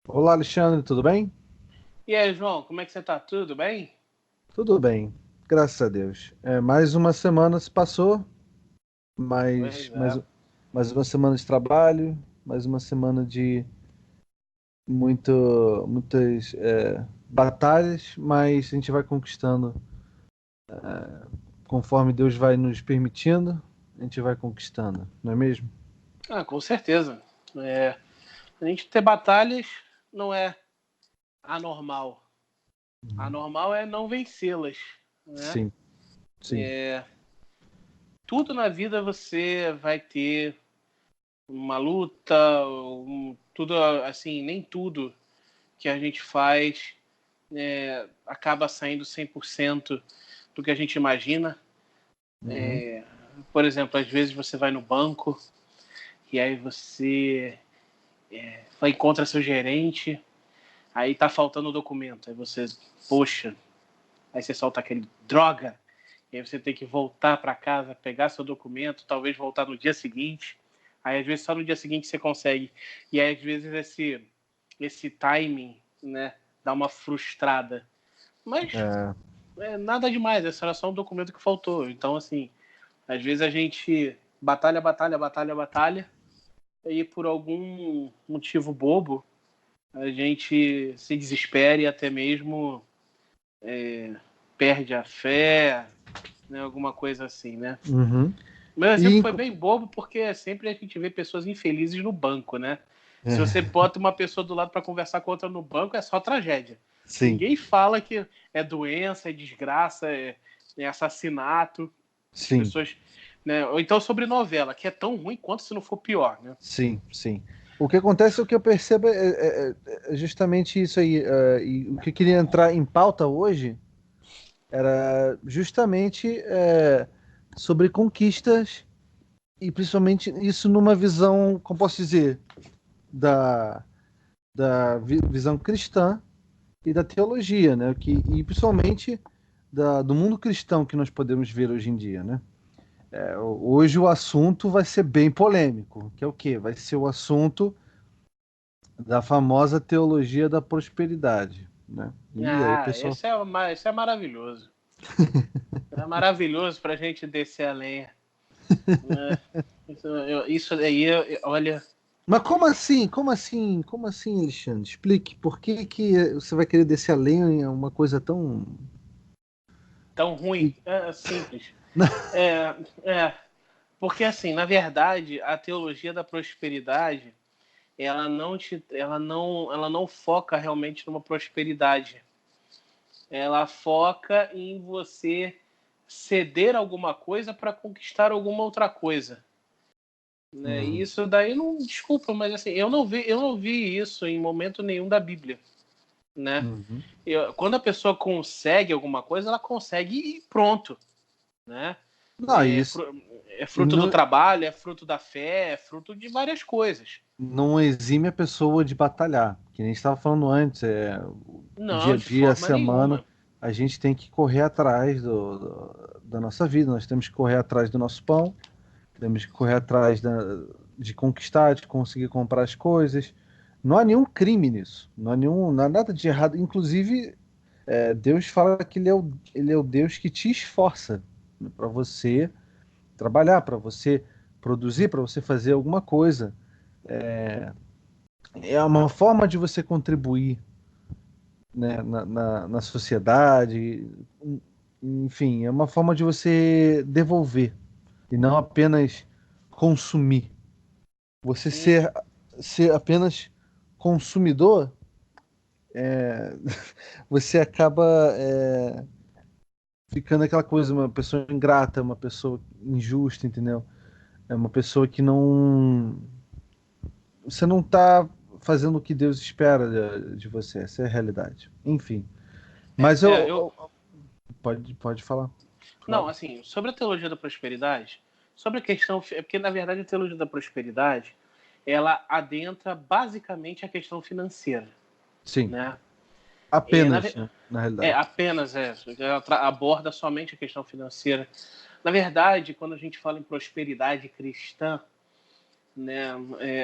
Olá, Alexandre, tudo bem? E aí, João, como é que você tá? Tudo bem? Tudo bem, graças a Deus. Mais uma semana se passou, mais, Pois mais, é. mais uma semana de trabalho, mais uma semana de muitas batalhas, mas a gente vai conquistando conforme Deus vai nos permitindo, a gente vai conquistando, não é mesmo? Ah, com certeza. É, a gente ter batalhas não é anormal. Uhum. Anormal é não vencê-las, né? Sim, sim. Tudo na vida você vai ter uma luta, tudo assim, nem tudo que a gente faz acaba saindo 100% do que a gente imagina. Uhum. Por exemplo, às vezes você vai no banco e aí você vai encontra seu gerente. Aí tá faltando o documento. Aí você, poxa, aí você solta aquele droga. E aí você tem que voltar para casa, pegar seu documento, talvez voltar no dia seguinte. Aí às vezes só no dia seguinte você consegue. E aí às vezes esse timing, né, dá uma frustrada. Mas É, nada demais, esse era só um documento que faltou. Então assim, às vezes a gente batalha, batalha, batalha, batalha, e por algum motivo bobo a gente se desespera e até mesmo perde a fé, né, alguma coisa assim, né? uhum. Meu E, exemplo foi bem bobo porque sempre a gente vê pessoas infelizes no banco, né? Se você é, bota uma pessoa do lado para conversar com outra no banco, é só tragédia. sim, Ninguém fala que é doença, é desgraça, é assassinato. As sim. pessoas, né? Ou então sobre novela, que é tão ruim quanto se não for pior, né? Sim, sim. O que acontece, o que eu percebo é justamente isso aí. E o que eu queria entrar em pauta hoje era justamente sobre conquistas e principalmente isso numa visão, como posso dizer, da, da visão cristã e da teologia, né? E principalmente do mundo cristão que nós podemos ver hoje em dia, né? Hoje o assunto vai ser bem polêmico, que é o quê? Vai ser o assunto da famosa teologia da prosperidade, né? E aí, Ah, pessoal, esse é maravilhoso. É maravilhoso para a gente descer a lenha. Né? Isso aí, olha, mas como assim? Como assim? Como assim, Alexandre? Explique por que que você vai querer descer a lenha em uma coisa tão tão ruim. que É simples. É, é, porque assim, na verdade, a teologia da prosperidade, ela não foca realmente numa prosperidade. Ela foca em você ceder alguma coisa para conquistar alguma outra coisa. Né? E Uhum, isso daí não, desculpa, mas assim, eu não vi isso em momento nenhum da Bíblia, né? uhum. Quando a pessoa consegue alguma coisa, ela consegue e pronto, né? Não, É, isso é e fruto do não, trabalho, é fruto da fé, é fruto de várias coisas. não exime a pessoa de batalhar, que nem estava falando antes, o dia Não, a de dia, a forma semana, nenhuma. a gente tem que correr atrás da nossa vida, nós temos que correr atrás do nosso pão, temos que correr atrás de conquistar, de conseguir comprar as coisas. Não há nenhum crime nisso. Não há nada de errado. Inclusive, Deus fala que ele é o Deus que te esforça para você trabalhar, para você produzir, para você fazer alguma coisa. É uma forma de você contribuir, né, na sociedade. Enfim, é uma forma de você devolver e não apenas consumir. Você Hum, ser apenas consumidor, você acaba ficando aquela coisa, uma pessoa ingrata, uma pessoa injusta, entendeu? É uma pessoa que não. Você não está fazendo o que Deus espera de você, essa é a realidade. Enfim. Mas eu. pode falar, Não, claro. assim, sobre a teologia da prosperidade, sobre a questão. É porque, na verdade, a teologia da prosperidade ela adentra basicamente a questão financeira, Sim, né? É, apenas, né, na realidade. apenas ela aborda somente a questão financeira. Na verdade, quando a gente fala em prosperidade cristã, né,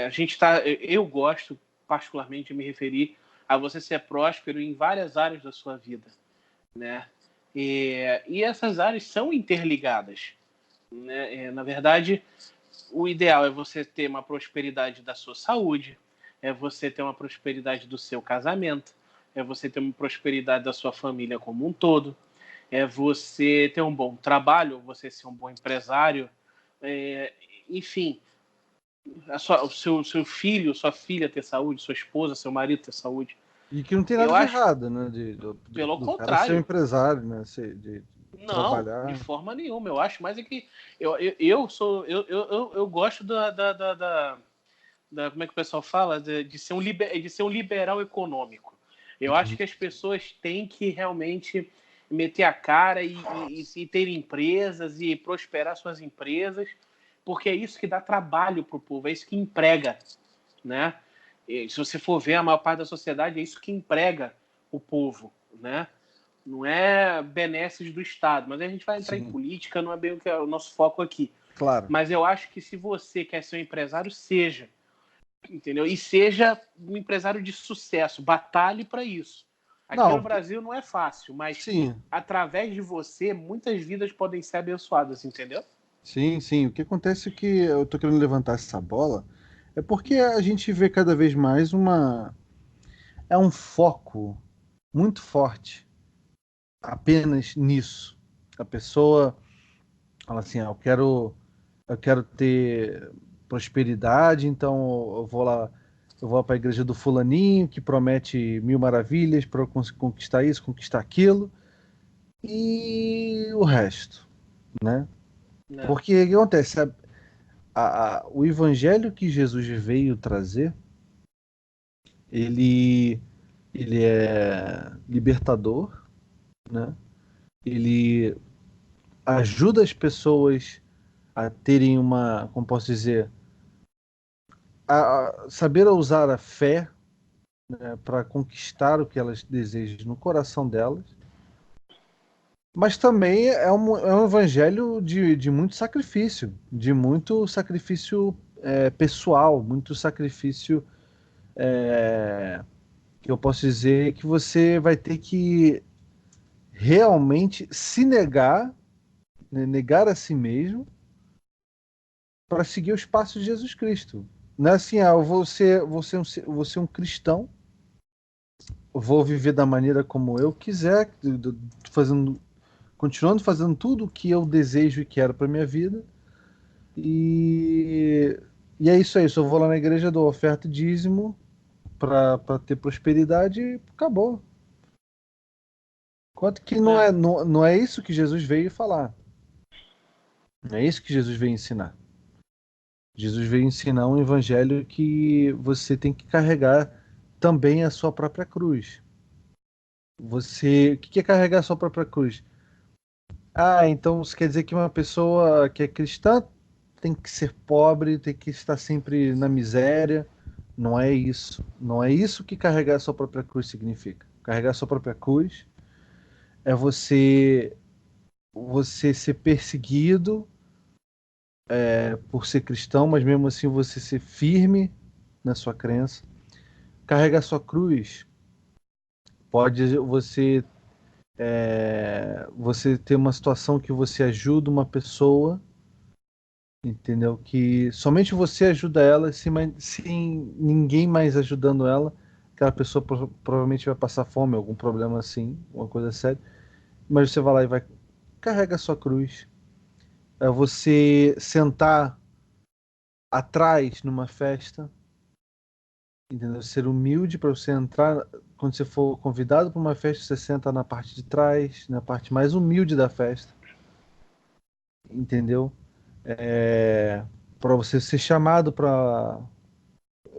a gente tá, eu gosto. particularmente me referi a você ser próspero em várias áreas da sua vida, né? E essas áreas são interligadas, né? Na verdade, o ideal é você ter uma prosperidade da sua saúde, é você ter uma prosperidade do seu casamento, é você ter uma prosperidade da sua família como um todo, é você ter um bom trabalho, você ser um bom empresário, enfim, o seu filho, sua filha ter saúde, sua esposa, seu marido ter saúde. E que não tem nada Eu de acho, errado, né? pelo Do cara ser um contrário, empresário, né? De não, de trabalhar. forma nenhuma. Eu acho mais é que eu gosto como é que o pessoal fala? De ser um liberal econômico. Eu acho que as pessoas têm que realmente meter a cara e ter empresas e prosperar suas empresas, porque é isso que dá trabalho para o povo, é isso que emprega, né? E, se você for ver, a maior parte da sociedade é isso que emprega o povo, né? Não é benesses do Estado, mas a gente vai entrar em Sim, política, não é bem o que é o nosso foco aqui. claro. Mas eu acho que se você quer ser um empresário, seja, entendeu? E seja um empresário de sucesso, batalhe para isso. Aqui no Não, Brasil não é fácil, mas sim, através de você, muitas vidas podem ser abençoadas, entendeu? sim, sim. O que acontece é que eu tô querendo levantar essa bola é porque a gente vê cada vez mais é um foco muito forte apenas nisso. A pessoa fala assim, eu quero ter prosperidade, então eu vou para a igreja do fulaninho que promete mil maravilhas para eu conquistar isso, conquistar aquilo e o resto, né? Né? Porque o que acontece? O evangelho que Jesus veio trazer, ele, ele é libertador, né? Ele ajuda as pessoas a terem como posso dizer, a saber usar a fé, né, para conquistar o que elas desejam no coração delas. Mas também é um evangelho de muito sacrifício pessoal, muito sacrifício que eu posso dizer que você vai ter que realmente se negar, né, negar a si mesmo para seguir os passos de Jesus Cristo. Não é assim, eu vou ser um cristão, vou viver da maneira como eu quiser, fazendo, continuando fazendo tudo o que eu desejo e quero para minha vida. E, e é isso aí. Só vou lá na igreja, dou oferta e dízimo para ter prosperidade e acabou. Quanto que É, não é isso que Jesus veio falar. Não é isso que Jesus veio ensinar. Jesus veio ensinar um evangelho que você tem que carregar também a sua própria cruz. O que é carregar a sua própria cruz? Ah, então isso quer dizer que uma pessoa que é cristã tem que ser pobre, tem que estar sempre na miséria. Não é isso. Não é isso que carregar a sua própria cruz significa. Carregar a sua própria cruz é você ser perseguido por ser cristão, mas mesmo assim você ser firme na sua crença. Carregar sua cruz pode você ter uma situação que você ajuda uma pessoa, entendeu? Que somente você ajuda ela, sem ninguém mais ajudando ela, aquela pessoa provavelmente vai passar fome, algum problema assim, uma coisa séria. Mas você vai lá e vai carrega a sua cruz. É você sentar atrás numa festa, entendeu? Ser humilde para você entrar. Quando você for convidado para uma festa, você senta na parte de trás, na parte mais humilde da festa, entendeu? Para você ser chamado para.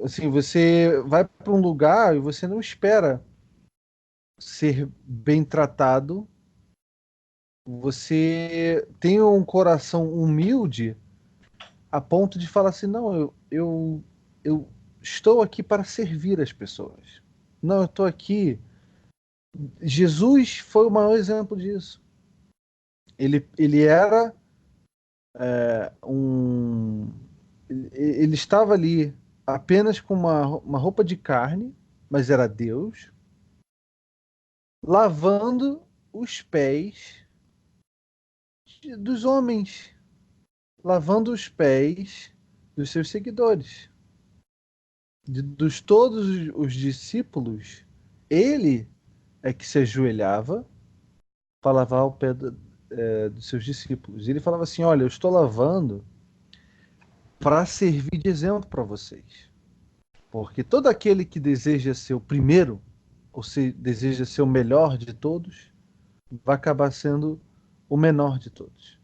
Assim, você vai para um lugar e você não espera ser bem tratado. Você tem um coração humilde a ponto de falar assim: não, eu estou aqui para servir as pessoas. Não, eu estou aqui. Jesus foi o maior exemplo disso. Ele era um. Ele estava ali. apenas com uma roupa de carne, mas era Deus, lavando os pés dos homens, lavando os pés dos seus seguidores, dos todos os discípulos. Ele é que se ajoelhava para lavar o pé dos seus discípulos. E ele falava assim: olha, eu estou lavando para servir de exemplo para vocês. Porque todo aquele que deseja ser o primeiro, ou se deseja ser o melhor de todos, vai acabar sendo o menor de todos.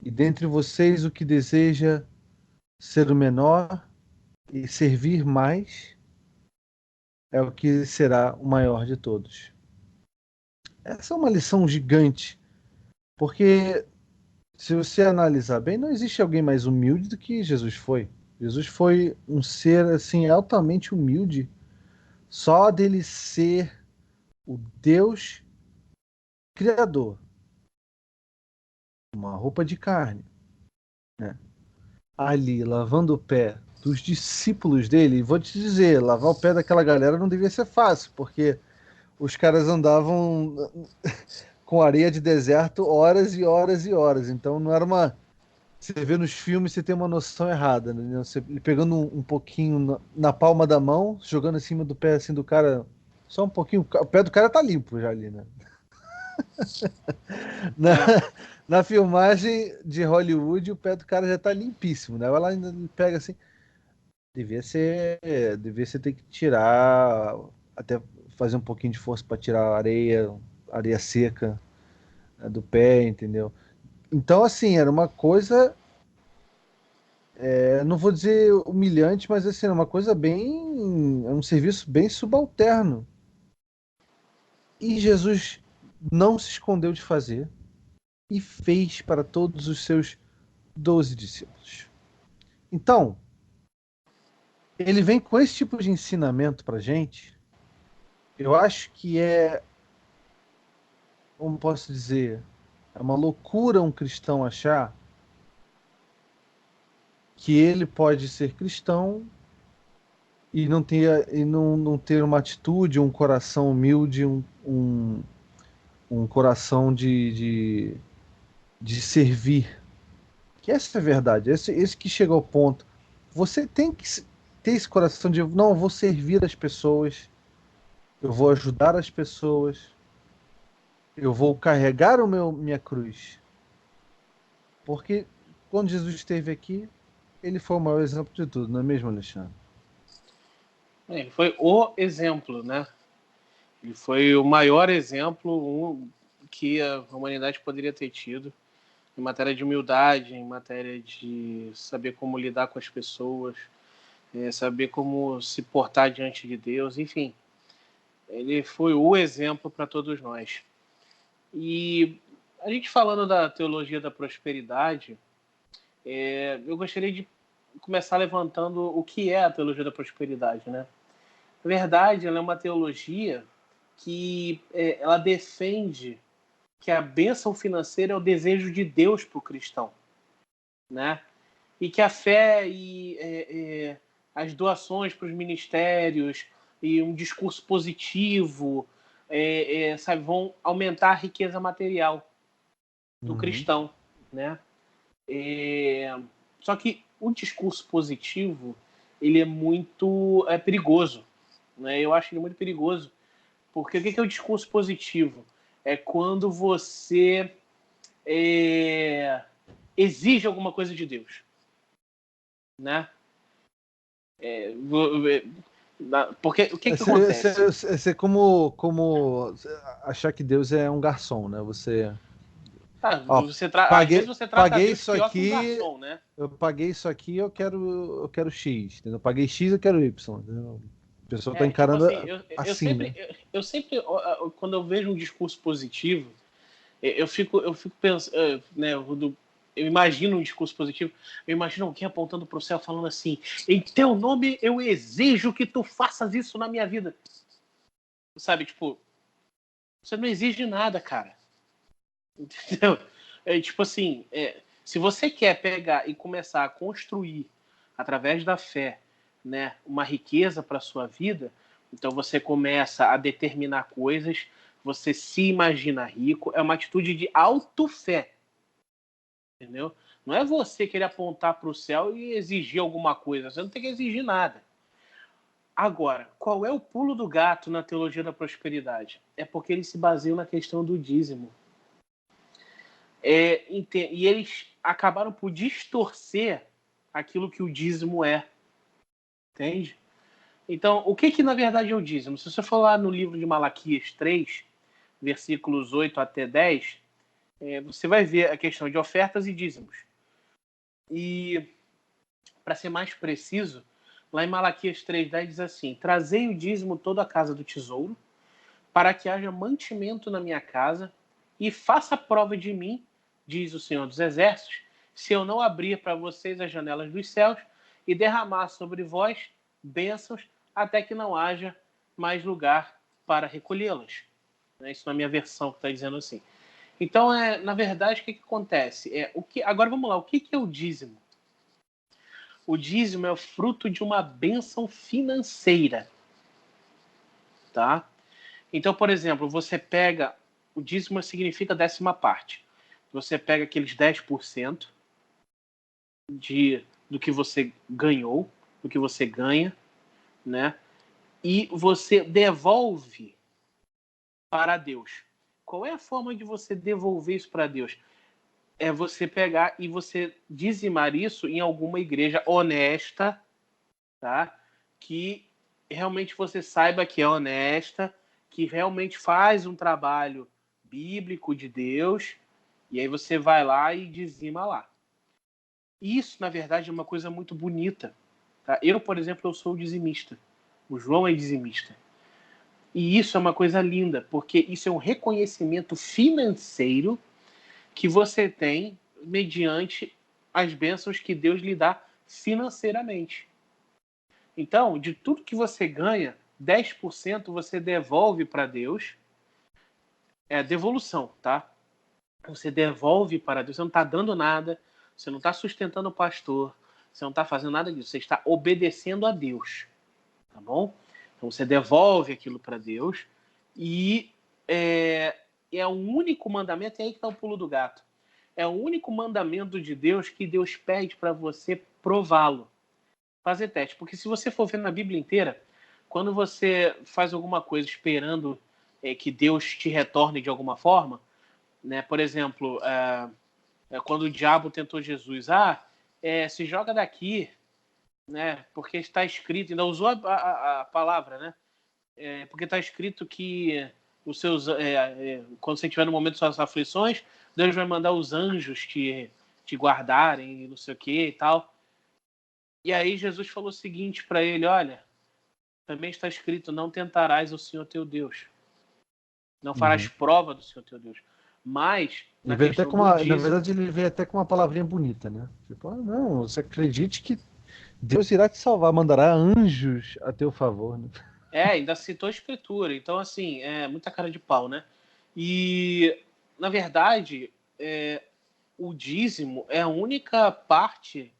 E dentre vocês, o que deseja ser o menor e servir mais é o que será o maior de todos. Essa é uma lição gigante, porque se você analisar bem, não existe alguém mais humilde do que Jesus foi. Jesus foi um ser assim altamente humilde, só dele ser o Deus criador, uma roupa de carne, né? Ali lavando o pé dos discípulos dele. E vou te dizer, lavar o pé daquela galera não devia ser fácil, porque os caras andavam com areia de deserto horas e horas e horas. Então não era uma. Você vê nos filmes, você tem uma noção errada, né? Você pegando um pouquinho na palma da mão, jogando em cima do pé assim do cara, só um pouquinho. O pé do cara tá limpo já ali, né? Na, É, na filmagem de Hollywood, o pé do cara já tá limpíssimo, né? Vai lá ainda pega assim. Devia ser ter que tirar, até fazer um pouquinho de força para tirar a areia seca, né, do pé, entendeu? Então, assim, era uma coisa, não vou dizer humilhante, mas assim, era uma coisa bem, é um serviço bem subalterno. E Jesus não se escondeu de fazer e fez para todos os seus 12 discípulos. Então, ele vem com esse tipo de ensinamento para gente. Eu acho que como posso dizer, é uma loucura um cristão achar que ele pode ser cristão e não ter uma atitude, um coração humilde, um coração de servir. Que essa é a verdade, esse que chega ao ponto. Você tem que ter esse coração de, não, eu vou servir as pessoas, eu vou ajudar as pessoas, eu vou carregar minha cruz. Porque quando Jesus esteve aqui, ele foi o maior exemplo de tudo, não é mesmo, Alexandre? ele foi o exemplo, né? Ele foi o maior exemplo que a humanidade poderia ter tido em matéria de humildade, em matéria de saber como lidar com as pessoas, saber como se portar diante de Deus, enfim. Ele foi o exemplo para todos nós. E a gente falando da teologia da prosperidade, eu gostaria de começar levantando o que é a teologia da prosperidade, né? Na verdade, ela é uma teologia que ela defende que a bênção financeira é o desejo de Deus para o cristão, né? E que a fé e as doações para os ministérios e um discurso positivo, sabe, vão aumentar a riqueza material do Uhum. cristão, né? Só que o discurso positivo ele é muito perigoso, né? Eu acho ele muito perigoso porque o que é o discurso positivo? É quando você exige alguma coisa de Deus, né? Porque o que acontece? Você como achar que Deus é um garçom, né? Ó, Às vezes você trata paguei Deus isso pior que um aqui, garçom, né? eu paguei isso aqui, eu quero X, entendeu? Eu paguei X, eu quero Y, entendeu? A pessoa está Tipo encarando assim, assim, né? eu sempre, quando eu vejo um discurso positivo, eu fico pensando, né, eu imagino um discurso positivo, eu imagino alguém apontando para o céu falando assim: em teu nome eu exijo que tu faças isso na minha vida. Sabe, tipo, você não exige nada, cara. Entendeu? Tipo assim, se você quer pegar e começar a construir através da fé né, uma riqueza para a sua vida, então você começa a determinar coisas, você se imagina rico, é uma atitude de autofé, entendeu? Não é você querer apontar para o céu e exigir alguma coisa, você não tem que exigir nada. Agora, qual é o pulo do gato na teologia da prosperidade? É porque eles se baseiam na questão do dízimo. E eles acabaram por distorcer aquilo que o dízimo é, entende? Então, o que na verdade é o dízimo? Se você for lá no livro de Malaquias 3, versículos 8 até 10, você vai ver a questão de ofertas e dízimos. E, para ser mais preciso, lá em Malaquias 3:10 diz assim: trazei o dízimo toda a casa do tesouro, para que haja mantimento na minha casa, e faça prova de mim, diz o Senhor dos Exércitos, se eu não abrir para vocês as janelas dos céus e derramar sobre vós bênçãos, até que não haja mais lugar para recolhê-las. Isso na minha versão que está dizendo assim. Então, na verdade, o que acontece? Agora vamos lá, o que é o dízimo? O dízimo é o fruto de uma bênção financeira, tá? Então, por exemplo, você pega, o dízimo significa 10ª parte. Você pega aqueles 10% do que você ganhou, do que você ganha, né? E você devolve para Deus. Qual é a forma de você devolver isso para Deus? É você pegar e você dizimar isso em alguma igreja honesta, tá? Que realmente você saiba que é honesta, que realmente faz um trabalho bíblico de Deus, e aí você vai lá e dizima lá. Isso, na verdade, é uma coisa muito bonita. Tá? Eu, por exemplo, eu sou dizimista. O João é dizimista. E isso é uma coisa linda, porque isso é um reconhecimento financeiro que você tem mediante as bênçãos que Deus lhe dá financeiramente. Então, de tudo que você ganha, 10% você devolve para Deus. É devolução, tá? Você devolve para Deus. Você não está dando nada, você não está sustentando o pastor, você não está fazendo nada disso. Você está obedecendo a Deus, tá bom? Então você devolve aquilo para Deus e é o único mandamento, é aí que está o pulo do gato. É o único mandamento de Deus que Deus pede para você prová-lo. Fazer teste. Porque se você for ver na Bíblia inteira, quando você faz alguma coisa esperando que Deus te retorne de alguma forma, né? Por exemplo, quando o diabo tentou Jesus, se joga daqui, né? Porque está escrito, ainda usou a palavra, né? Porque está escrito que os seus, quando você estiver no momento das suas aflições, Deus vai mandar os anjos te guardarem, não sei o que e tal. E aí Jesus falou o seguinte para ele: olha, também está escrito, não tentarás o Senhor teu Deus. Não farás prova do Senhor teu Deus. Mas, na verdade, ele veio até com uma palavrinha bonita, né? Tipo, não, você acredite que Deus irá te salvar, mandará anjos a teu favor, né? Ainda citou a escritura. Então, assim, é muita cara de pau, né? E, na verdade, o dízimo é a única parte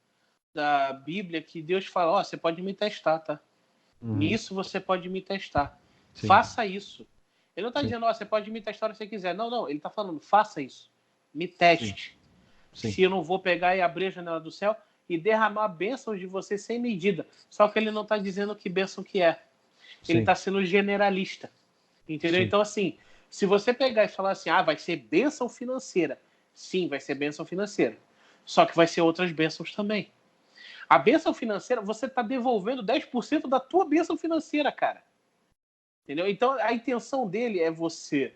da Bíblia que Deus fala, você pode me testar, tá? Nisso você pode me testar. Sim. Faça isso. Ele não está dizendo, você pode me testar se você quiser. Não. Ele está falando, faça isso. Me teste. Sim. Se eu não vou pegar e abrir a janela do céu e derramar bênçãos de você sem medida. Só que ele não está dizendo que bênção que é. Ele está sendo generalista. Entendeu? Sim. Então, assim, se você pegar e falar assim, vai ser bênção financeira. Sim, vai ser bênção financeira. Só que vai ser outras bênçãos também. A bênção financeira, você está devolvendo 10% da tua bênção financeira, cara. Entendeu? Então, a intenção dele é você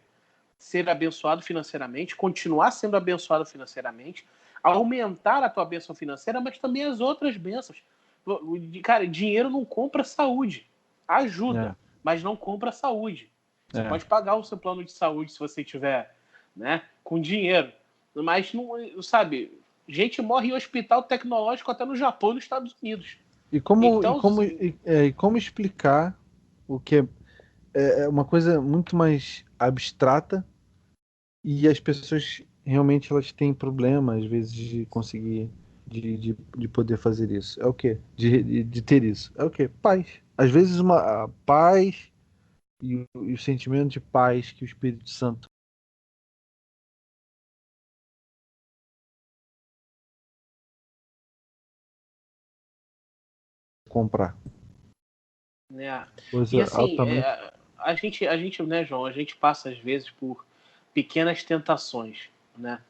ser abençoado financeiramente, continuar sendo abençoado financeiramente, aumentar a tua bênção financeira, mas também as outras bênçãos. Cara, dinheiro não compra saúde. Ajuda, mas não compra saúde. Você pode pagar o seu plano de saúde se você tiver, né, com dinheiro. Mas, não, sabe, gente morre em hospital tecnológico até no Japão e nos Estados Unidos. E como explicar o que é uma coisa muito mais abstrata e as pessoas realmente elas têm problema às vezes de conseguir de poder fazer isso? É o quê? De ter isso? É o quê? Paz. Às vezes a paz e o sentimento de paz que o Espírito Santo comprar. Né? E Coisa assim, altamente. a gente, né, João, a gente passa às vezes por pequenas tentações, né?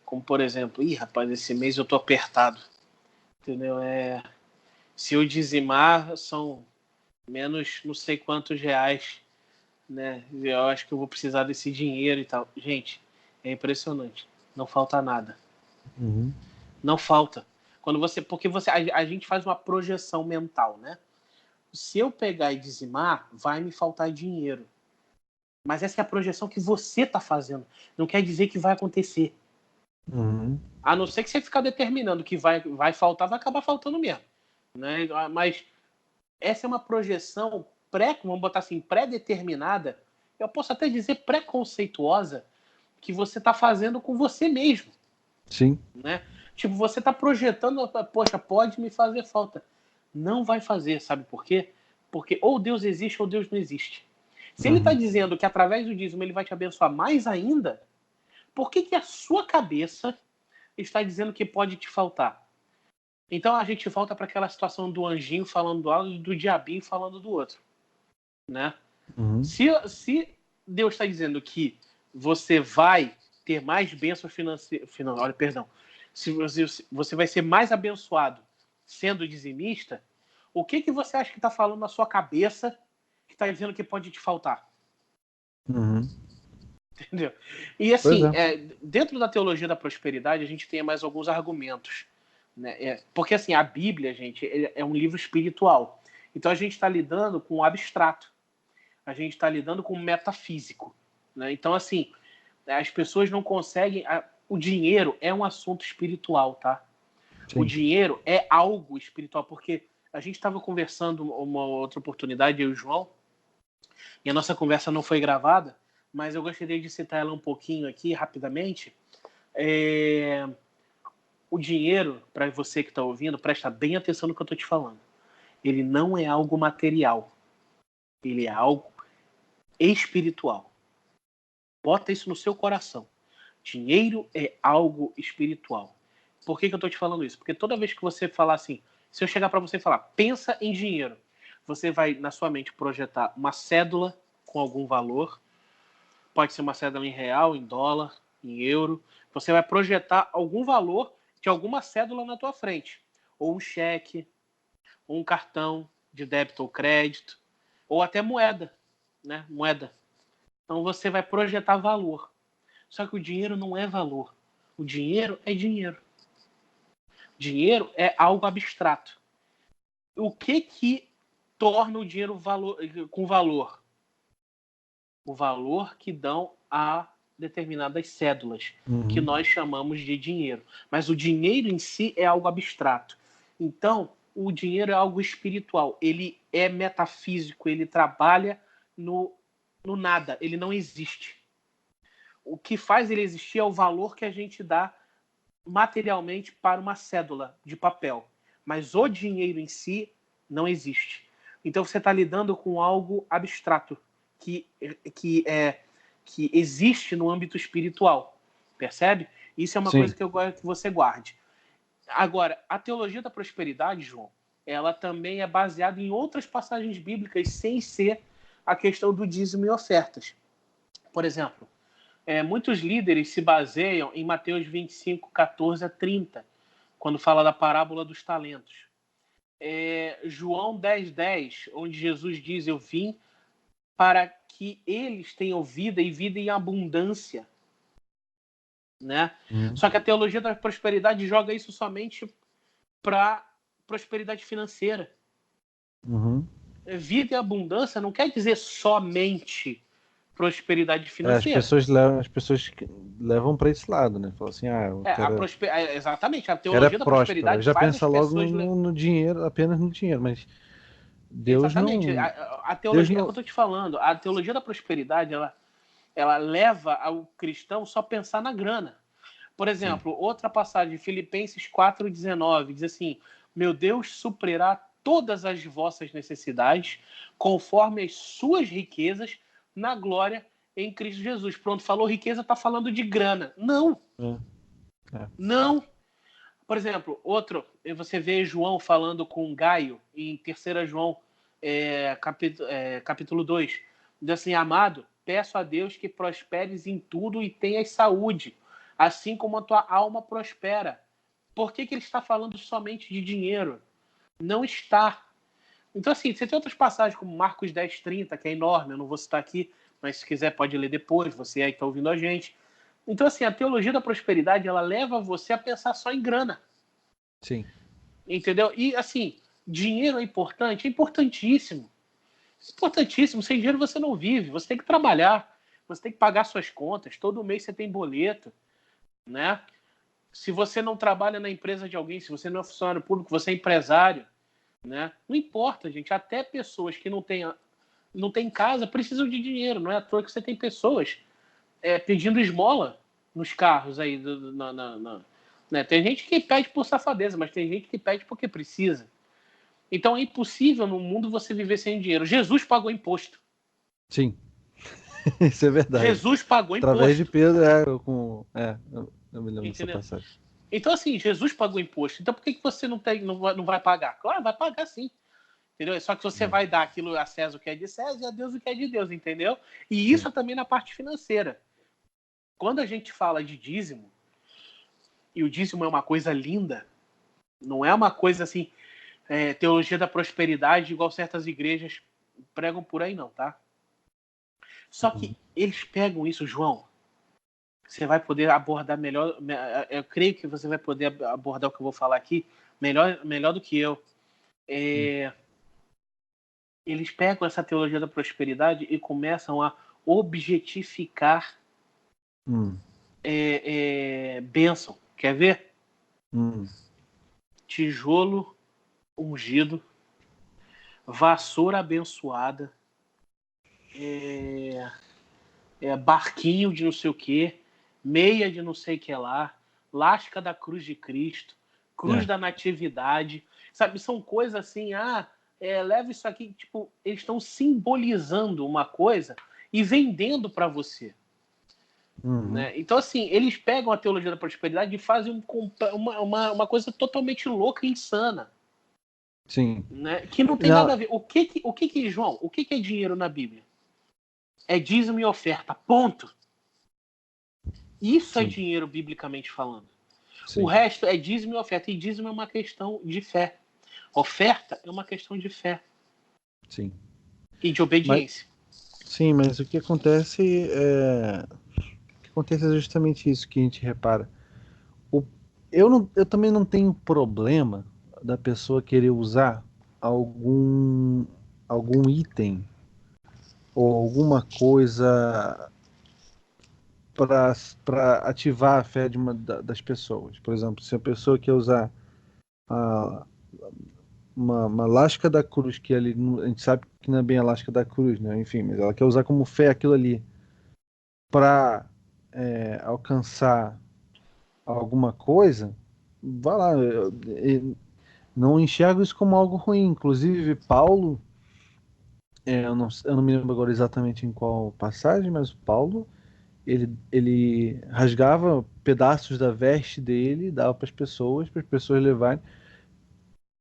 Como por exemplo, rapaz, esse mês eu tô apertado, entendeu? Se eu dizimar, são menos não sei quantos reais, né? Eu acho que eu vou precisar desse dinheiro e tal. Gente, é impressionante. Não falta nada. Uhum, Não falta. Porque a gente faz uma projeção mental, né? Se eu pegar e dizimar, vai me faltar dinheiro. Mas essa é a projeção que você está fazendo. Não quer dizer que vai acontecer. uhum, A não ser que você ficar determinando que vai faltar, vai acabar faltando mesmo. Né? Mas essa é uma projeção vamos botar assim, pré-determinada. Eu posso até dizer preconceituosa, que você está fazendo com você mesmo. sim. Né? Tipo, você está projetando, poxa, pode me fazer falta. Não vai fazer, sabe por quê? Porque ou Deus existe ou Deus não existe. Se ele está Uhum, dizendo que através do dízimo ele vai te abençoar mais ainda, por que a sua cabeça está dizendo que pode te faltar? Então a gente volta para aquela situação do anjinho falando do lado e do diabinho falando do outro. Né? uhum, Se Deus está dizendo que você vai ter mais bênçãos financeiras, olha, perdão, se você vai ser mais abençoado sendo dizimista, o que você acha que está falando na sua cabeça que está dizendo que pode te faltar? uhum. Entendeu? E Pois assim, é. dentro da teologia da prosperidade, a gente tem mais alguns argumentos. Né? Porque assim, a Bíblia, gente, é um livro espiritual. Então a gente está lidando com o abstrato. A gente está lidando com o metafísico. Né? Então, assim, as pessoas não conseguem. O dinheiro é um assunto espiritual, tá? O Sim. dinheiro é algo espiritual, porque a gente estava conversando uma outra oportunidade, eu e o João, e a nossa conversa não foi gravada, mas eu gostaria de citar ela um pouquinho aqui, rapidamente. É... O dinheiro, para você que está ouvindo, presta bem atenção no que eu estou te falando. Ele não é algo material. Ele é algo espiritual. Bota isso no seu coração. Dinheiro é algo espiritual. Por que eu estou te falando isso? Porque toda vez que você falar assim, se eu chegar para você e falar, pensa em dinheiro, você vai na sua mente projetar uma cédula com algum valor, pode ser uma cédula em real, em dólar, em euro. Você vai projetar algum valor de alguma cédula na tua frente, ou um cheque, ou um cartão de débito ou crédito, ou até moeda, né? Moeda. Então você vai projetar valor. Só que o dinheiro não é valor. O dinheiro é dinheiro. Dinheiro é algo abstrato. O que torna o dinheiro com valor? O valor que dão a determinadas cédulas, que Uhum, nós chamamos de dinheiro. Mas o dinheiro em si é algo abstrato. Então, o dinheiro é algo espiritual. Ele é metafísico, ele trabalha no nada, ele não existe. O que faz ele existir é o valor que a gente dá materialmente para uma cédula de papel. Mas o dinheiro em si não existe. Então você está lidando com algo abstrato que, que existe no âmbito espiritual. Percebe? Isso é uma coisa sim. que eu gosto que você guarde. Agora, a teologia da prosperidade, João, ela também é baseada em outras passagens bíblicas sem ser a questão do dízimo e ofertas. Por exemplo, muitos líderes se baseiam em Mateus 25, 14 a 30, quando fala da parábola dos talentos. João 10, 10, onde Jesus diz, eu vim para que eles tenham vida e vida em abundância. Né? Uhum, Só que a teologia da prosperidade joga isso somente para prosperidade financeira. uhum. Vida e abundância não quer dizer somente prosperidade As financeira. pessoas levam para esse lado, né? Falam assim, eu quero, Exatamente, a quero é teologia da próspera. prosperidade Já faz as pensa logo pessoas. no dinheiro, apenas no dinheiro, mas Deus Exatamente. não, A Deus teologia, é o que eu não, estou te falando, a teologia da prosperidade, ela leva ao cristão só pensar na grana. Por exemplo, outra passagem, Filipenses 4,19, diz assim: meu Deus suprirá todas as vossas necessidades, conforme as suas riquezas, na glória em Cristo Jesus. Pronto, falou riqueza, está falando de grana. Não. Não. Por exemplo, outro, você vê João falando com Gaio, em 3 João, capítulo 2. Diz assim: amado, peço a Deus que prosperes em tudo e tenhas saúde, assim como a tua alma prospera. Por que ele está falando somente de dinheiro? Não está. Então, assim, você tem outras passagens, como Marcos 10:30, que é enorme, eu não vou citar aqui, mas se quiser pode ler depois, você aí que está ouvindo a gente. Então, assim, a teologia da prosperidade, ela leva você a pensar só em grana. Sim. Entendeu? E, assim, dinheiro é importante? É importantíssimo. Importantíssimo. Sem dinheiro você não vive. Você tem que trabalhar. Você tem que pagar suas contas. Todo mês você tem boleto, né? Se você não trabalha na empresa de alguém, se você não é funcionário público, você é empresário, né? Não importa, gente. Até pessoas que não têm casa precisam de dinheiro. Não é à toa que você tem pessoas pedindo esmola nos carros aí. Né? Tem gente que pede por safadeza, mas tem gente que pede porque precisa. Então é impossível no mundo você viver sem dinheiro. Jesus pagou imposto. Sim. Isso é verdade. Jesus pagou Através de imposto. Pedro, eu me lembro dessa Entendeu? passagem. Então, assim, Jesus pagou imposto. Então por que você não vai pagar? Claro, vai pagar sim. Entendeu? Só que você vai dar aquilo a César o que é de César e a Deus o que é de Deus, entendeu? E isso também na parte financeira. Quando a gente fala de dízimo, e o dízimo é uma coisa linda, não é uma coisa assim, teologia da prosperidade, igual certas igrejas pregam por aí, não, tá? Só que eles pegam isso, João. Você vai poder abordar melhor. Eu creio que você vai poder abordar o que eu vou falar aqui melhor do que eu. Eles pegam essa teologia da prosperidade e começam a objetificar bênção. Quer ver? Tijolo ungido, vassoura abençoada, barquinho de não sei o que, meia de não sei o que lá, lasca da cruz de Cristo, cruz da natividade, sabe? São coisas assim, leva isso aqui, tipo, eles estão simbolizando uma coisa e vendendo para você. Né? Então, assim, eles pegam a teologia da prosperidade e fazem uma coisa totalmente louca e insana. Sim. Né? Que não tem nada a ver. João, o que é dinheiro na Bíblia? É dízimo e oferta, ponto. Isso é dinheiro biblicamente falando. Sim. O resto é dízimo e oferta. E dízimo é uma questão de fé. Oferta é uma questão de fé. Sim. E de obediência. Mas o que acontece é justamente isso que a gente repara. Eu também não tenho problema da pessoa querer usar algum item ou alguma coisa para ativar a fé das pessoas. Por exemplo, se a pessoa quer usar uma lasca da cruz, que ali a gente sabe que não é bem a lasca da cruz, né? Enfim, mas ela quer usar como fé aquilo ali para alcançar alguma coisa, vá lá. Eu não enxergo isso como algo ruim. Inclusive, Paulo, eu não me lembro agora exatamente em qual passagem, mas Paulo, ele rasgava pedaços da veste dele, dava para as pessoas levarem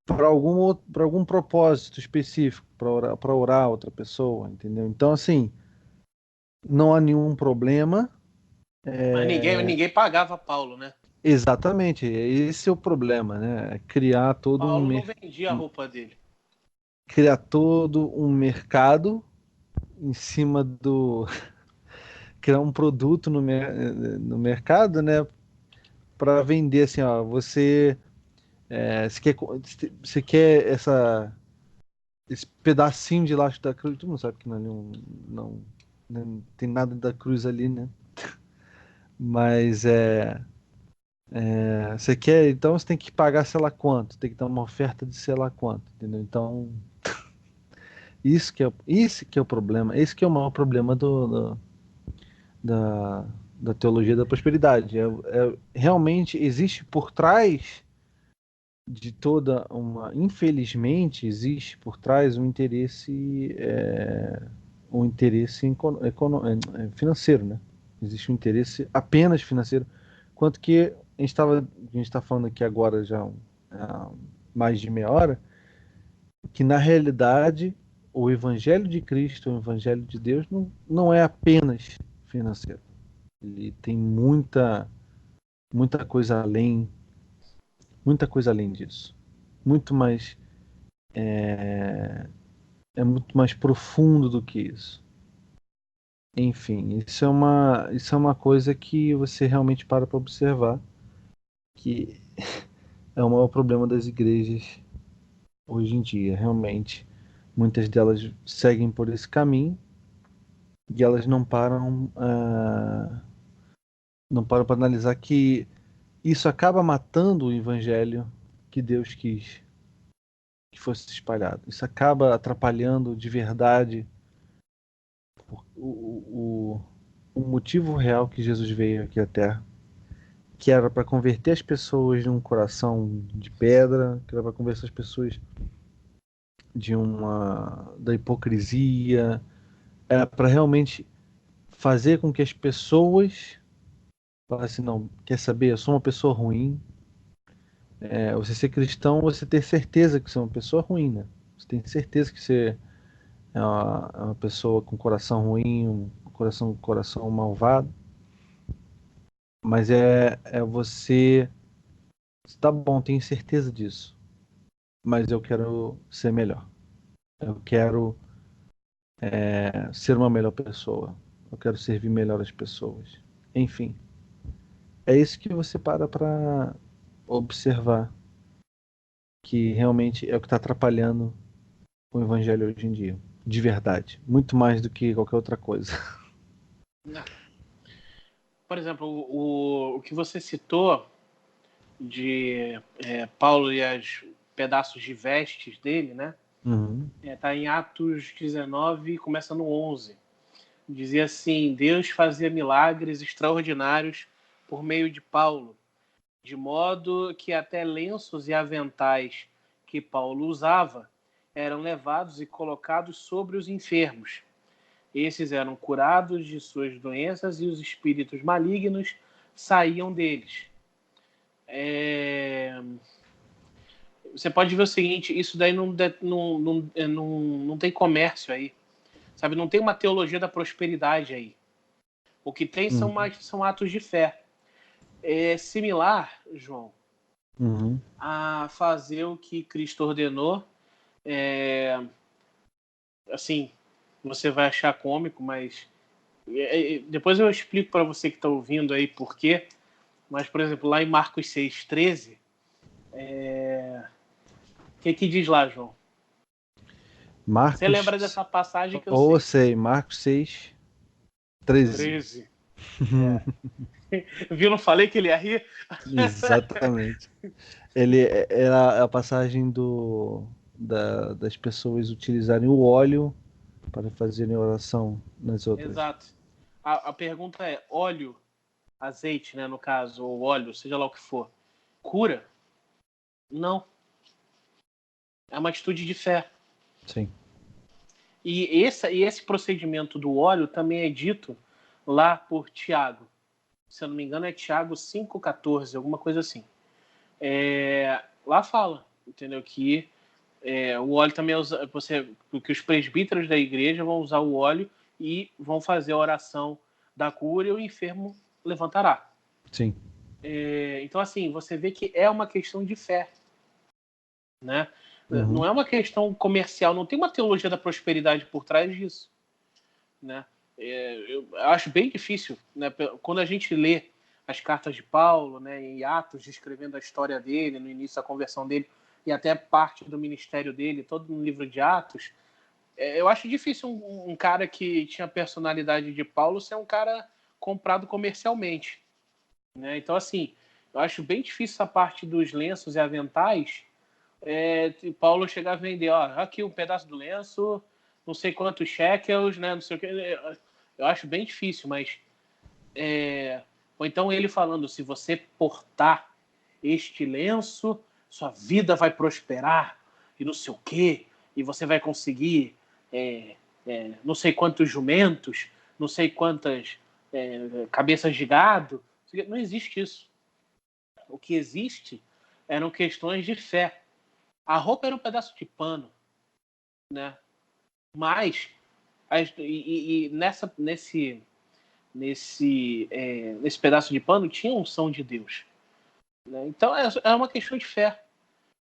para algum propósito específico, para orar outra pessoa, entendeu? Então, assim, não há nenhum problema. Mas ninguém pagava Paulo, né? Exatamente, esse é o problema, né? Criar todo Paulo não vendia a roupa dele. Criar todo um mercado em cima do criar um produto no mercado, né? Para vender assim, ó, você quer esse pedacinho de elástico da cruz, todo mundo sabe que não tem nada da cruz ali, né? Mas você quer, então você tem que pagar sei lá quanto, tem que dar uma oferta de sei lá quanto, entendeu? Então, isso que é o problema, esse que é o maior problema da da teologia da prosperidade. Realmente existe por trás de toda uma... Infelizmente, existe por trás um interesse financeiro, né? Existe um interesse apenas financeiro. Quanto que a gente está falando aqui agora já há mais de meia hora, que na realidade o Evangelho de Cristo, o Evangelho de Deus, não é apenas financeiro. Ele tem muita coisa além disso. Muito mais, é muito mais profundo do que isso. Enfim, isso é uma coisa que você realmente para observar, que é o maior problema das igrejas hoje em dia, realmente. Muitas delas seguem por esse caminho e elas não param para analisar que isso acaba matando o evangelho que Deus quis que fosse espalhado. Isso acaba atrapalhando de verdade o motivo real que Jesus veio aqui à Terra, que era para converter as pessoas de um coração de pedra, que era para converter as pessoas da hipocrisia, era para realmente fazer com que as pessoas falassem, não, quer saber, eu sou uma pessoa ruim. Você ser cristão, você ter certeza que você é uma pessoa ruim, né? Você tem certeza que você é uma pessoa com coração ruim, um coração malvado. Mas é você. Tá bom, tenho certeza disso. Mas eu quero ser melhor. Eu quero ser uma melhor pessoa. Eu quero servir melhor as pessoas. Enfim, é isso que você para observar. Que realmente é o que está atrapalhando o evangelho hoje em dia. De verdade. Muito mais do que qualquer outra coisa. Por exemplo, o que você citou de Paulo e os pedaços de vestes dele, né? Uhum. Tá em Atos 19, começa no 11. Dizia assim: Deus fazia milagres extraordinários por meio de Paulo, de modo que até lenços e aventais que Paulo usava eram levados e colocados sobre os enfermos. Esses eram curados de suas doenças e os espíritos malignos saíam deles. Você pode ver o seguinte: isso daí não tem comércio aí, sabe? Não tem uma teologia da prosperidade aí. O que tem são atos de fé. É similar, João, a fazer o que Cristo ordenou. Assim, você vai achar cômico, mas depois eu explico para você que está ouvindo aí por quê. Mas, por exemplo, lá em Marcos 6,13, o que diz lá, João? Você lembra Marcos. dessa passagem que eu Ou sei? sei, Marcos 6, 13. 13. Viu? Não falei que ele ia rir? Exatamente. Ele era a passagem das pessoas utilizarem o óleo para fazerem oração nas outras. Exato. A pergunta é: óleo, azeite, né, no caso, ou óleo, seja lá o que for, cura? Não. É uma atitude de fé. Sim. E esse procedimento do óleo também é dito lá por Tiago. Se eu não me engano, é Tiago 5,14, alguma coisa assim. Lá fala, entendeu? Que o óleo também é usado, que os presbíteros da igreja vão usar o óleo e vão fazer a oração da cura e o enfermo levantará. Sim. Então, assim, você vê que é uma questão de fé, né? Não é uma questão comercial, não tem uma teologia da prosperidade por trás disso, né? Eu acho bem difícil, né? Quando a gente lê as cartas de Paulo, né, em Atos, descrevendo a história dele, no início da conversão dele, e até parte do ministério dele, todo no livro de Atos, eu acho difícil um cara que tinha a personalidade de Paulo ser um cara comprado comercialmente, né? Então, assim, eu acho bem difícil essa parte dos lenços e aventais, Paulo chegar a vender, ó, aqui um pedaço do lenço, não sei quantos shekels, né, não sei o que. Eu acho bem difícil, mas Ou então ele falando, se você portar este lenço, sua vida vai prosperar, e não sei o quê, e você vai conseguir não sei quantos jumentos, não sei quantas cabeças de gado. Não existe isso. O que existe eram questões de fé. A roupa era um pedaço de pano, né? Mas nesse pedaço de pano tinha unção de Deus, né? Então é uma questão de fé,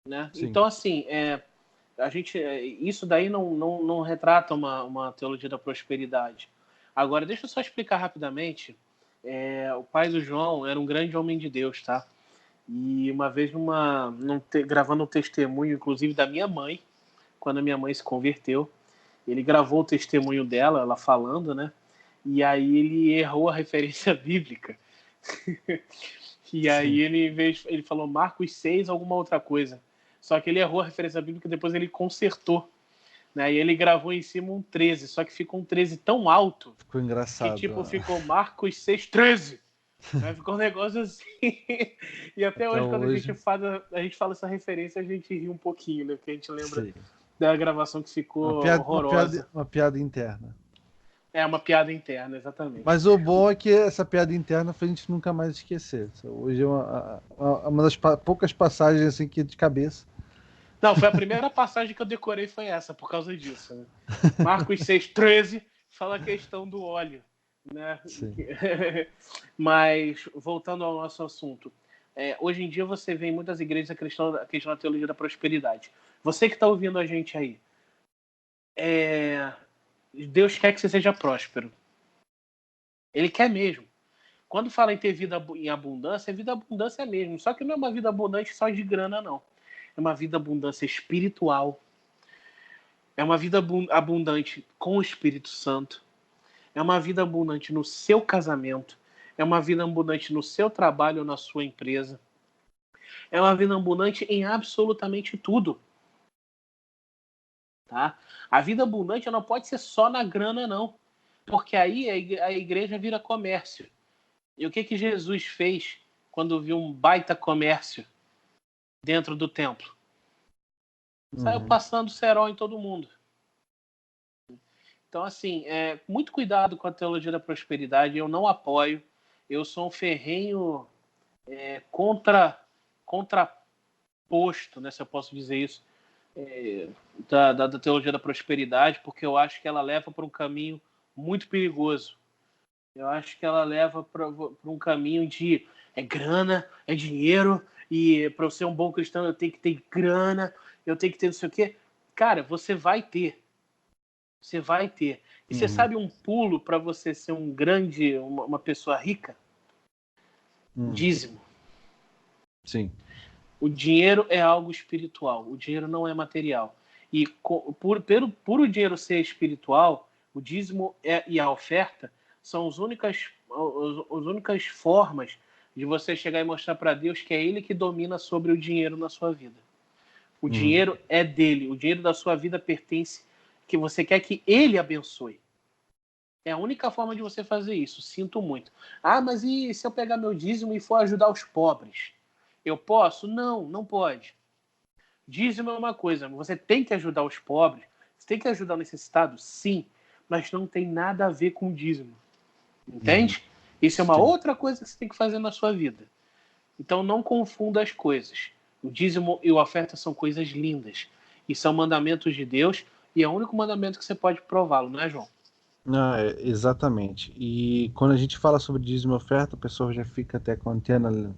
né? Sim. Então assim, isso daí não retrata uma teologia da prosperidade. Agora deixa eu só explicar rapidamente. O pai do João era um grande homem de Deus, tá? E uma vez gravando um testemunho, inclusive da minha mãe, quando a minha mãe se converteu, ele gravou o testemunho dela, ela falando, né? E aí ele errou a referência bíblica. E aí ele falou Marcos 6, alguma outra coisa. Só que ele errou a referência bíblica e depois ele consertou. Né? E ele gravou em cima um 13, só que ficou um 13 tão alto. Ficou engraçado. Que tipo, ficou Marcos 6, 13. Né? Ficou um negócio assim. E até hoje, quando a gente fala essa referência, a gente ri um pouquinho, né? Porque a gente lembra da gravação que ficou horrorosa. Uma piada interna. Uma piada interna, exatamente. Mas o bom é que essa piada interna foi a gente nunca mais esquecer. Hoje é uma das poucas passagens assim que de cabeça. Não, foi a primeira passagem que eu decorei, foi essa, por causa disso. Né? Marcos 6, 13, fala a questão do óleo. Né? Mas, voltando ao nosso assunto, hoje em dia você vê em muitas igrejas a questão da teologia da prosperidade. Você que está ouvindo a gente aí, Deus quer que você seja próspero. Ele quer mesmo. Quando fala em ter vida em abundância, vida abundância mesmo. Só que não é uma vida abundante só de grana, não. É uma vida abundância espiritual. É uma vida abundante com o Espírito Santo. É uma vida abundante no seu casamento. É uma vida abundante no seu trabalho ou na sua empresa. É uma vida abundante em absolutamente tudo. Tá? A vida abundante não pode ser só na grana, não. Porque aí a igreja vira comércio. E o que Jesus fez quando viu um baita comércio dentro do templo? Saiu passando cerol em todo mundo. Então, assim, muito cuidado com a teologia da prosperidade. Eu não apoio. Eu sou um ferrenho contraposto, né, se eu posso dizer isso, da teologia da prosperidade, porque eu acho que ela leva para um caminho muito perigoso. Eu acho que ela leva para um caminho de grana, dinheiro, e para eu ser um bom cristão eu tenho que ter grana, eu tenho que ter não sei o quê. Cara, você vai ter. Você vai ter. E você sabe um pulo para você ser uma pessoa rica? Dízimo. Sim. O dinheiro é algo espiritual. O dinheiro não é material. E por o dinheiro ser espiritual, o dízimo e a oferta são as únicas formas de você chegar e mostrar para Deus que é Ele que domina sobre o dinheiro na sua vida. O dinheiro é dele. O dinheiro da sua vida pertence, que você quer que Ele abençoe. É a única forma de você fazer isso. Sinto muito. Mas e se eu pegar meu dízimo e for ajudar os pobres? Eu posso? Não, não pode. Dízimo é uma coisa. Você tem que ajudar os pobres. Você tem que ajudar o necessitado? Sim. Mas não tem nada a ver com dízimo. Entende? Isso é uma outra coisa que você tem que fazer na sua vida. Então não confunda as coisas. O dízimo e a oferta são coisas lindas. E são mandamentos de Deus. E é o único mandamento que você pode prová-lo, não é, João? Não, exatamente. E quando a gente fala sobre dízimo e oferta, a pessoa já fica até com a antena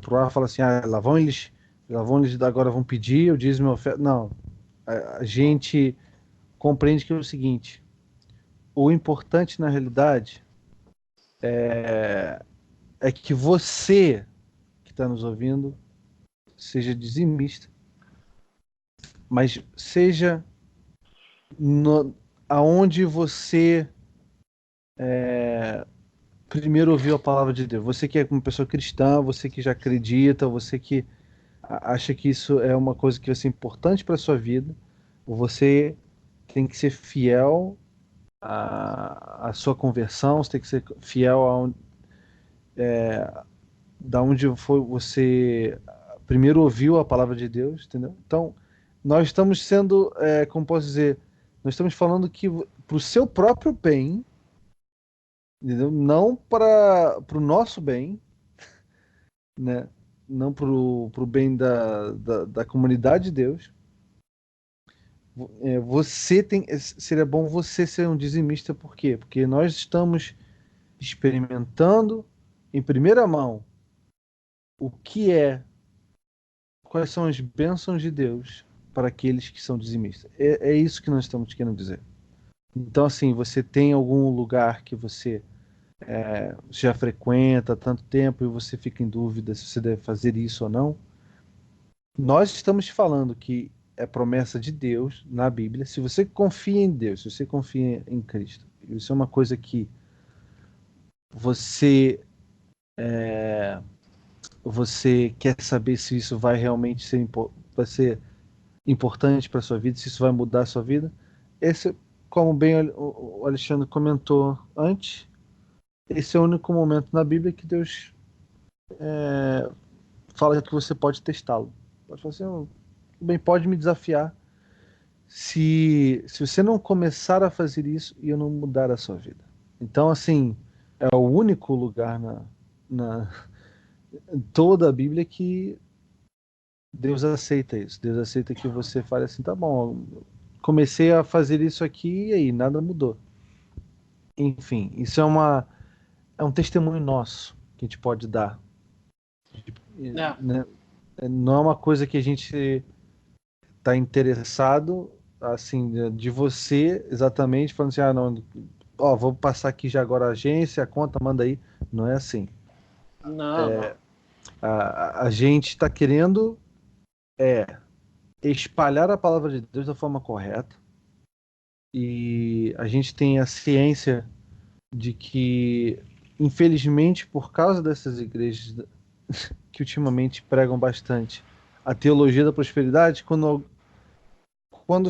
pro ar, fala assim, lá vão eles agora vão pedir o dízimo e oferta. Não, a gente compreende que é o seguinte: o importante na realidade é que você que está nos ouvindo seja dizimista, mas seja aonde você primeiro ouviu a palavra de Deus. Você que é uma pessoa cristã, você que já acredita, você que acha que isso é uma coisa que vai ser importante para a sua vida, você tem que ser fiel a sua conversão, você tem que ser fiel da onde foi você primeiro ouviu a palavra de Deus, entendeu? Então, nós estamos sendo, como posso dizer, nós estamos falando que para o seu próprio bem, entendeu? Não para o nosso bem, né? Não para o bem da comunidade de Deus. Seria bom você ser um dizimista, por quê? Porque nós estamos experimentando em primeira mão o que é, quais são as bênçãos de Deus para aqueles que são dizimistas. É isso que nós estamos querendo dizer. Então, assim, você tem algum lugar que você já frequenta há tanto tempo e você fica em dúvida se você deve fazer isso ou não. Nós estamos falando que é promessa de Deus na Bíblia. Se você confia em Deus, se você confia em Cristo, isso é uma coisa que você você quer saber se isso vai realmente vai ser importante para sua vida, se isso vai mudar a sua vida. Esse, como bem o Alexandre comentou antes, esse é o único momento na Bíblia que Deus fala que você pode testá-lo. Pode falar assim, bem, pode me desafiar se você não começar a fazer isso e eu não mudar a sua vida. Então, assim, é o único lugar na em toda a Bíblia que Deus aceita isso. Deus aceita que você fale assim, tá bom, comecei a fazer isso aqui e aí nada mudou. Enfim, isso é um testemunho nosso que a gente pode dar, É. né? Não é uma coisa que a gente está interessado assim de você exatamente falando assim, ah, não, ó, vou passar aqui já agora a agência, a conta, manda aí. Não é assim. Não, não. A gente está querendo espalhar a palavra de Deus da forma correta e a gente tem a ciência de que, infelizmente, por causa dessas igrejas que ultimamente pregam bastante a teologia da prosperidade, quando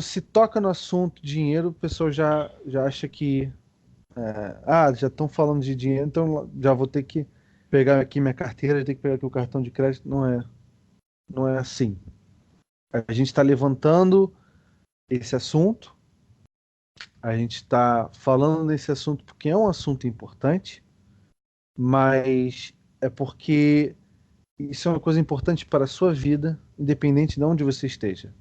se toca no assunto dinheiro, o pessoal já acha que já estão falando de dinheiro, então já vou ter que pegar aqui minha carteira, já ter que pegar aqui o cartão de crédito. Não é assim. A gente está levantando esse assunto, a gente está falando nesse assunto porque é um assunto importante, mas é porque isso é uma coisa importante para a sua vida, independente de onde você esteja.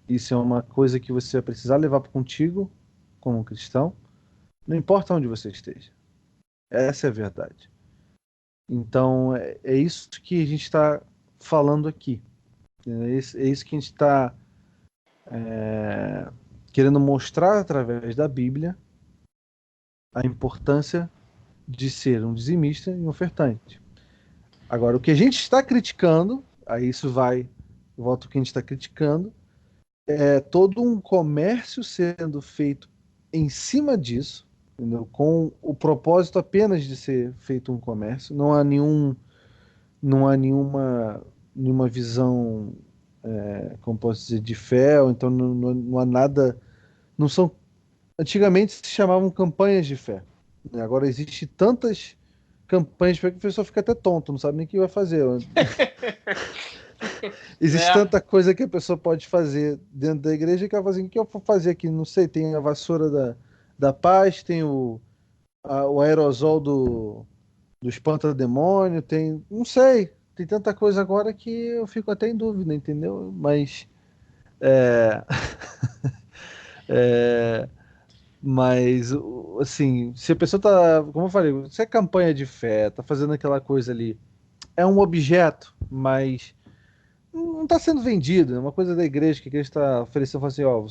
Isso é uma coisa que você vai precisar levar contigo como um cristão, não importa onde você esteja. Essa é a verdade. Então, é isso que a gente está falando aqui. É isso que a gente está querendo mostrar através da Bíblia a importância de ser um dizimista e um ofertante. Agora, o que a gente está criticando, aí isso vai, volta ao que a gente está criticando, é todo um comércio sendo feito em cima disso, entendeu? Com o propósito apenas de ser feito um comércio. Não há nenhuma visão, como posso dizer, de fé, ou então não há nada. Não são. Antigamente se chamavam campanhas de fé, né? Agora existe tantas campanhas de fé que a pessoa fica até tonto, não sabe nem o que vai fazer. Existe É. tanta coisa que a pessoa pode fazer dentro da igreja que ela fala assim, o que eu vou fazer aqui? Não sei, tem a vassoura da paz, tem o aerosol do espanta-demônio, tem. Não sei. Tem tanta coisa agora que eu fico até em dúvida, entendeu? Mas. É, é, mas, assim, se a pessoa tá. Como eu falei, se é campanha de fé, tá fazendo aquela coisa ali, é um objeto, mas não está sendo vendido. É uma coisa da igreja que a igreja está oferecendo, fala assim, ó,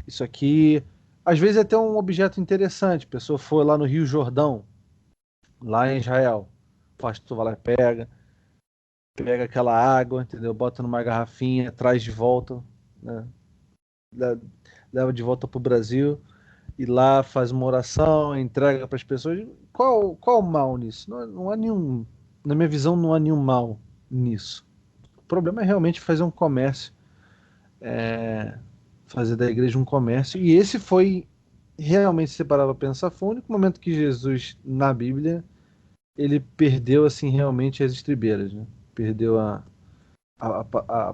isso aqui. Às vezes é até um objeto interessante. A pessoa foi lá no Rio Jordão, lá em Israel. O pastor vai lá e pega aquela água, entendeu? Bota numa garrafinha, traz de volta, né? Le- Leva de volta para o Brasil e lá faz uma oração, entrega para as pessoas. Qual o mal nisso? Não há nenhum, na minha visão, não há nenhum mal nisso. O problema é realmente fazer um comércio, fazer da igreja um comércio. E realmente, se você parar pra pensar, foi o único momento que Jesus, na Bíblia, ele perdeu, assim, realmente as estribeiras, né? Perdeu a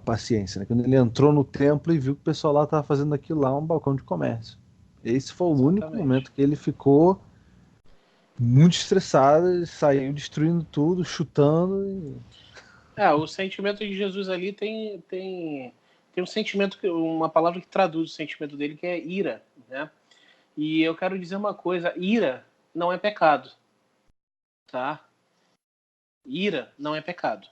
paciência, né? Quando ele entrou no templo e viu que o pessoal lá estava fazendo aquilo lá, um balcão de comércio. Esse foi o único Exatamente. momento que ele ficou muito estressado, ele saiu destruindo tudo, chutando. O sentimento de Jesus ali tem um sentimento, uma palavra que traduz o sentimento dele, que é ira, né? E eu quero dizer uma coisa, ira não é pecado, tá? Ira não é pecado.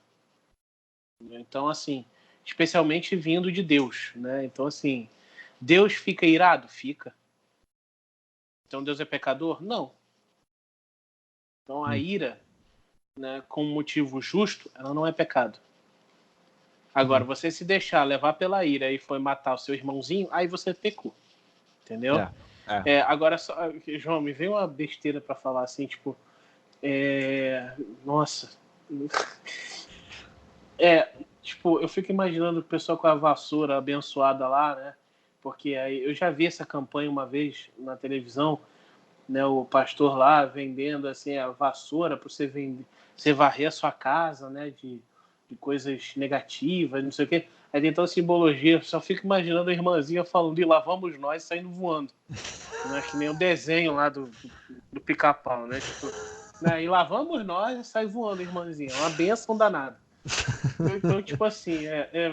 Então, assim, especialmente vindo de Deus, né? Então, assim, Deus fica irado? Fica. Então, Deus é pecador? Não. Então, a ira, né, com um motivo justo, ela não é pecado. Agora, você se deixar levar pela ira e foi matar o seu irmãozinho, aí você pecou, entendeu? É. Agora, João, me veio uma besteira para falar assim, tipo, nossa, tipo, eu fico imaginando o pessoal com a vassoura abençoada lá, né? Porque aí eu já vi essa campanha uma vez na televisão, né? O pastor lá vendendo assim a vassoura para você vender, você varrer a sua casa, né? De coisas negativas, não sei o quê. Aí tem toda simbologia. Só fico imaginando a irmãzinha falando e lá vamos nós saindo voando, né? Que nem o desenho lá do Pica-Pau, né? Tipo, né? E lá vamos nós sai voando, irmãzinha. É uma benção danada. Então, tipo assim,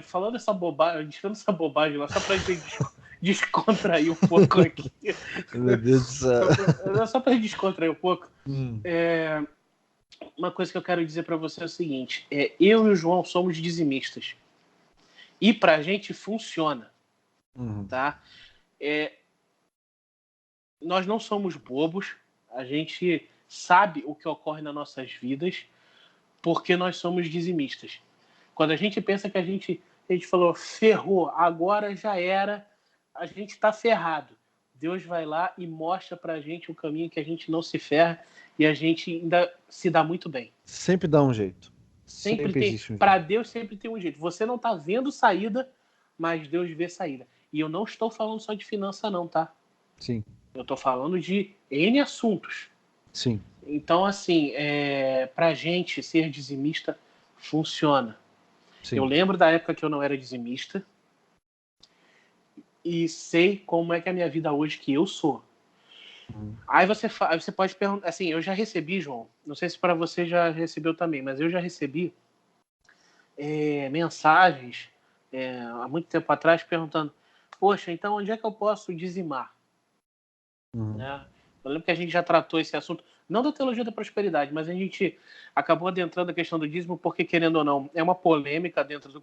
falando essa bobagem, deixando essa bobagem lá, só pra gente descontrair um pouco aqui. Meu Deus do céu. Só pra descontrair um pouco. Hum. Uma coisa que eu quero dizer pra você é o seguinte: eu e o João somos dizimistas. E pra gente funciona, Uhum. tá? Nós não somos bobos, a gente sabe o que ocorre nas nossas vidas porque nós somos dizimistas. Quando a gente pensa que a gente falou, ferrou, agora já era, a gente está ferrado. Deus vai lá e mostra para a gente o caminho que a gente não se ferra e a gente ainda se dá muito bem. Sempre dá um jeito. Sempre Sempre tem, existe um jeito. para Deus sempre tem um jeito. Você não está vendo saída, mas Deus vê saída. E eu não estou falando só de finança não, tá? Sim, Eu estou falando de N assuntos. sim. Então, assim, para a gente ser dizimista funciona. Eu Sim. lembro da época que eu não era dizimista e sei como é que é a minha vida hoje que eu sou. Aí você pode perguntar, assim, eu já recebi, João, não sei se para você já recebeu também, mas eu já recebi mensagens há muito tempo atrás perguntando, poxa, então onde é que eu posso dizimar? Uhum. Né? Eu lembro que a gente já tratou esse assunto, não da teologia da prosperidade, mas a gente acabou adentrando a questão do dízimo porque, querendo ou não, é uma polêmica dentro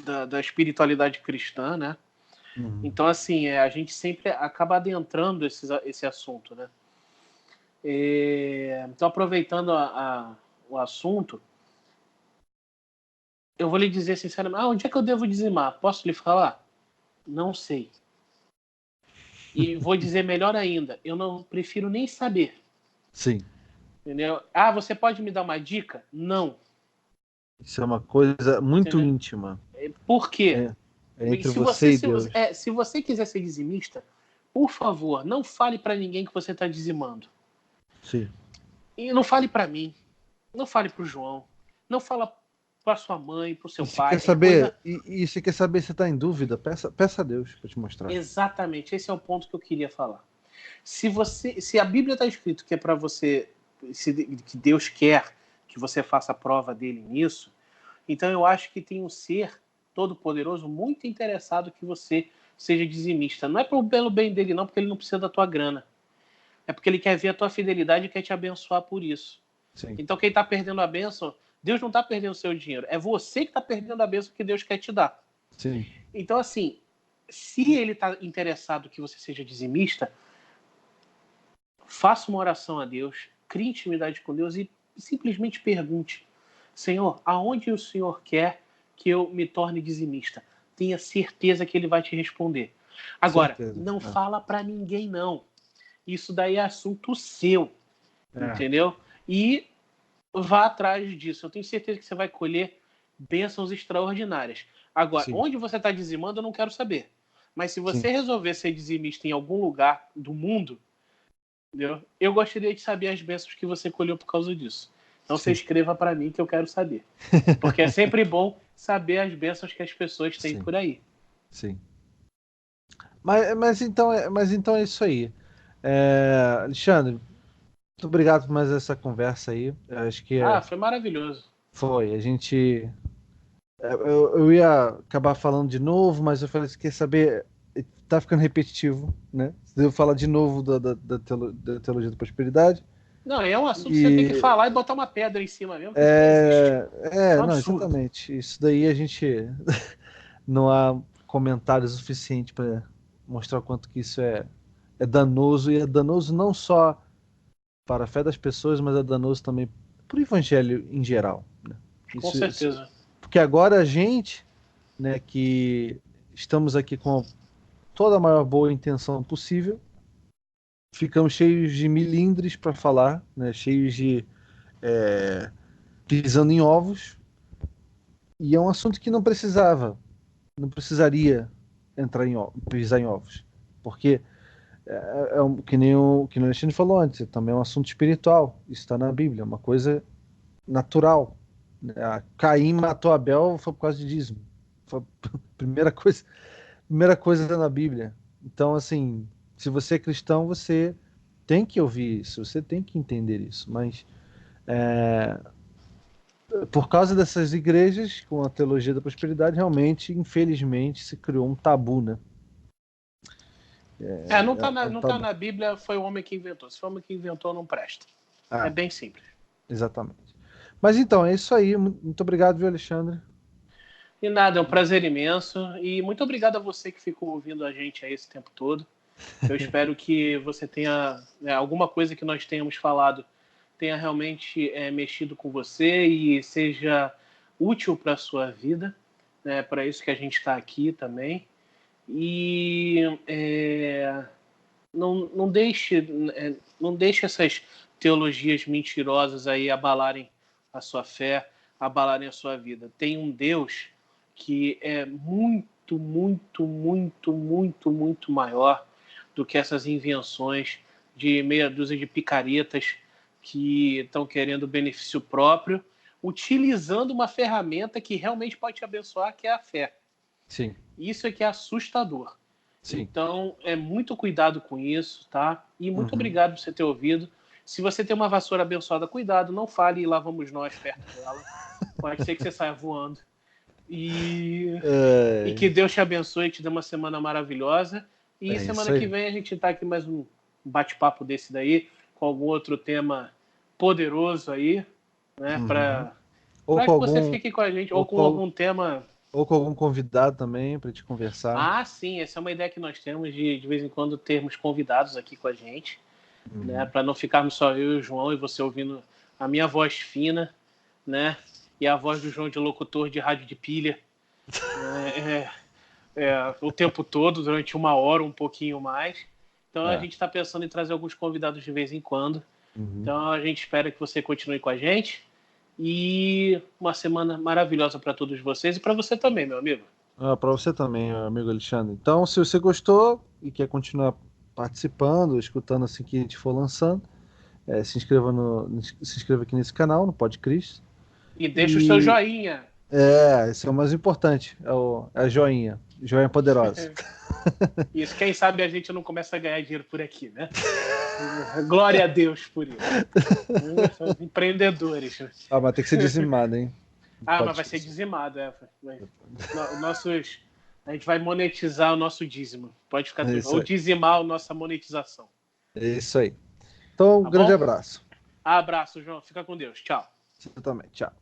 da espiritualidade cristã, né? Uhum. Então, assim, a gente sempre acaba adentrando esse assunto, né? Então, aproveitando o assunto, eu vou lhe dizer sinceramente, onde é que eu devo dizimar? Posso lhe falar? Não sei. E vou dizer melhor ainda, eu não prefiro nem saber. Sim. Entendeu? Você pode me dar uma dica? Não. Isso é uma coisa muito Entendeu? íntima. Por quê? É, é E entre você e Deus. se você quiser ser dizimista, por favor, não fale para ninguém que você está dizimando. Sim. E não fale para mim. Não fale para o João. Não fala para sua mãe, para o seu E se quer pai. É saber, coisa. e se quer saber se está em dúvida, peça a Deus para te mostrar. Exatamente. Esse é o ponto que eu queria falar. Se a Bíblia está escrito que é para você, que Deus quer que você faça prova dele nisso, então eu acho que tem um ser todo-poderoso muito interessado que você seja dizimista. Não é pelo bem dele, não, porque ele não precisa da tua grana. É porque ele quer ver a tua fidelidade e quer te abençoar por isso. Sim. Então quem está perdendo a bênção, Deus não está perdendo o seu dinheiro. É você que está perdendo a bênção que Deus quer te dar. Sim. Então, assim, se ele está interessado que você seja dizimista, faça uma oração a Deus, crie intimidade com Deus e simplesmente pergunte: Senhor, aonde o Senhor quer que eu me torne dizimista? Tenha certeza que ele vai te responder. Agora, Certeza. não fala para ninguém, não. Isso daí é assunto seu, É. entendeu? E vá atrás disso. Eu tenho certeza que você vai colher bênçãos extraordinárias. Agora, Sim. onde você está dizimando, eu não quero saber. Mas se você resolver ser dizimista em algum lugar do mundo, entendeu? Eu gostaria de saber as bênçãos que você colheu por causa disso. Então você escreva para mim que eu quero saber. Porque é sempre bom saber as bênçãos que as pessoas têm por aí. Sim. Mas então é isso aí. Alexandre, muito obrigado por mais essa conversa aí. Eu acho que foi maravilhoso. foi. A gente. Eu ia acabar falando de novo, mas eu falei, você quer saber? Tá ficando repetitivo, né? Eu falar de novo da teologia da prosperidade. Não, é um assunto que você tem que falar e botar uma pedra em cima mesmo, que isso não existe. Não, exatamente. Isso daí a gente não há comentários suficientes para mostrar o quanto que isso é danoso, e é danoso não só para a fé das pessoas, mas é danoso também para o evangelho em geral, né? Com certeza. Porque agora a gente, né, que estamos aqui com toda a maior boa intenção possível, ficamos cheios de milindres para falar, né, cheios de pisando em ovos, e é um assunto que não precisaria pisar em ovos, porque que nem o Alexandre falou antes, também é um assunto espiritual, isso está na Bíblia, é uma coisa natural. Caim matou Abel foi por causa de dízimo, foi a primeira coisa na Bíblia. Então, assim, se você é cristão, você tem que ouvir isso, você tem que entender isso, mas por causa dessas igrejas, com a teologia da prosperidade, realmente, infelizmente, se criou um tabu, né? Não tá na Bíblia, foi o homem que inventou. Se foi o homem que inventou, não presta. É bem simples. Exatamente. Mas então, é isso aí. Muito obrigado, viu, Alexandre? E nada, é um prazer imenso. E muito obrigado a você que ficou ouvindo a gente aí esse tempo todo. Eu espero que você tenha alguma coisa que nós tenhamos falado tenha realmente mexido com você e seja útil para a sua vida. Para isso que a gente está aqui também. E não deixe essas teologias mentirosas aí abalarem a sua fé, abalarem a sua vida. Tem um Deus que é muito, muito, muito, muito, muito maior do que essas invenções de meia dúzia de picaretas que estão querendo benefício próprio, utilizando uma ferramenta que realmente pode te abençoar, que é a fé. Sim. Isso é que é assustador. Sim. Então, muito cuidado com isso, tá? E muito obrigado por você ter ouvido. Se você tem uma vassoura abençoada, cuidado, não fale e lá vamos nós perto dela. Pode ser que você saia voando. E que Deus te abençoe e te dê uma semana maravilhosa. E semana que vem a gente tá aqui mais um bate-papo desse daí, com algum outro tema poderoso aí, né? Para que você fique com a gente, ou com algum tema... Ou com algum convidado também, para te conversar. Sim, essa é uma ideia que nós temos de vez em quando termos convidados aqui com a gente, né? Para não ficarmos só eu e o João e você ouvindo a minha voz fina, né? E a voz do João de locutor de rádio de pilha, o tempo todo, durante 1 hora, um pouquinho mais. Então a gente está pensando em trazer alguns convidados de vez em quando. Então a gente espera que você continue com a gente. E uma semana maravilhosa para todos vocês e para você também, meu amigo. Para você também, meu amigo Alexandre. Então, se você gostou e quer continuar participando, escutando assim que a gente for lançando, se inscreva aqui nesse canal, no Podcris. E deixa o seu joinha. Esse é o mais importante, é a joinha. Joinha poderosa. Isso, quem sabe a gente não começa a ganhar dinheiro por aqui, né? Glória a Deus por isso. São empreendedores. Mas tem que ser dizimado, hein? Mas vai ser dizimado, a gente vai monetizar o nosso dízimo. Pode ficar tranquilo. Ou dizimar a nossa monetização. É isso aí. Então, grande abraço. Abraço, João. Fica com Deus. Tchau. Você também. Tchau.